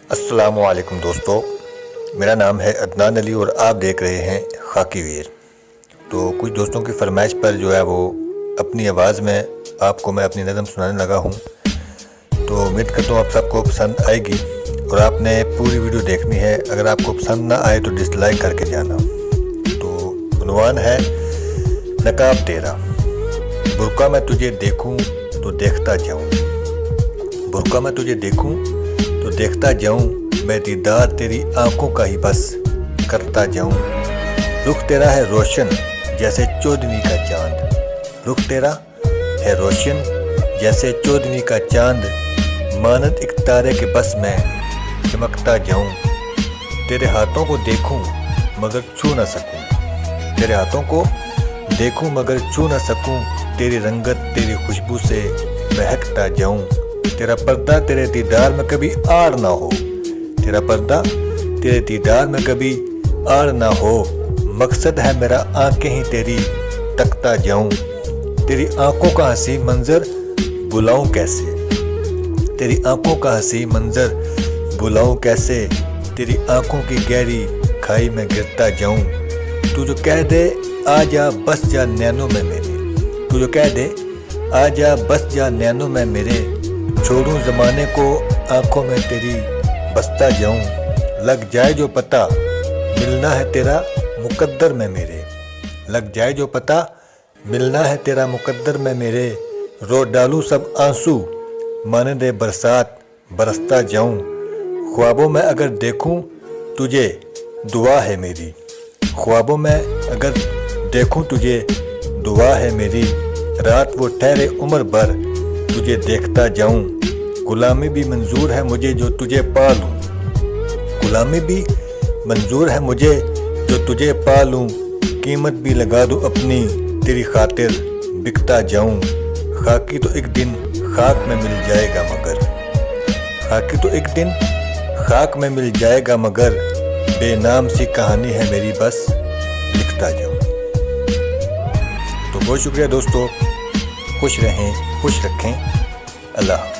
अस्सलामुअलैकुम दोस्तों, मेरा नाम है अदनान अली और आप देख रहे हैं खाकी वीर। तो कुछ दोस्तों की फरमाइश पर जो है वो अपनी आवाज़ में आपको मैं अपनी नज़म सुनाने लगा हूँ। तो उम्मीद करता हूँ आप सबको पसंद आएगी और आपने पूरी वीडियो देखनी है। अगर आपको पसंद ना आए तो डिसलाइक करके जाना। तो उन्वान है नकाब तेरा, बुर्का मैं तुझे देखूँ तो देखता जाऊँ, बुर्का मैं तुझे देखूँ तो देखता जाऊं, मैं दीदार तेरी आंखों का ही बस करता जाऊं। रुख तेरा है रोशन जैसे चौदनी का चांद, रुख तेरा है रोशन जैसे चौदनी का चांद, मानद एक तारे के बस मैं चमकता जाऊं। तेरे हाथों को देखूं मगर छू न सकूं, तेरे हाथों को देखूं मगर छू न सकूं, तेरी रंगत तेरी खुशबू से महकता जाऊं। तेरा पर्दा तेरे दीदार में कभी आड़ ना हो, तेरा पर्दा तेरे दीदार में कभी आड़ ना हो, मकसद है मेरा आंखें ही तेरी तकता जाऊं। तेरी आंखों का हंसी मंजर बुलाऊं कैसे, तेरी आंखों का हंसी मंजर बुलाऊं कैसे, तेरी आंखों की गहरी खाई में गिरता जाऊं। तू जो कह दे आ जा बस जा नैनों में मेरे, तू जो कह दे आ जा बस जा नैनों में मेरे, छोड़ूं ज़माने को आंखों में तेरी बसता जाऊं। लग जाए जो पता मिलना है तेरा मुकद्दर में मेरे, लग जाए जो पता मिलना है तेरा मुकद्दर में मेरे, रो डालूं सब आंसू माने दे बरसात बरसता जाऊं। ख्वाबों में अगर देखूं तुझे दुआ है मेरी, ख्वाबों में अगर देखूं तुझे दुआ है मेरी, रात वो ठहरे उम्र भर तुझे देखता जाऊं। गुलामी भी मंजूर है मुझे जो तुझे पा लूं, गुलामी भी मंजूर है मुझे जो तुझे पा लूं, कीमत भी लगा दूं अपनी तेरी खातिर बिकता जाऊं। खाकी तो एक दिन खाक में मिल जाएगा मगर, खाकी तो एक दिन खाक में मिल जाएगा मगर, बेनाम सी कहानी है मेरी बस लिखता जाऊं। तो बहुत शुक्रिया दोस्तों, खुश रहें खुश रखें, अल्लाह।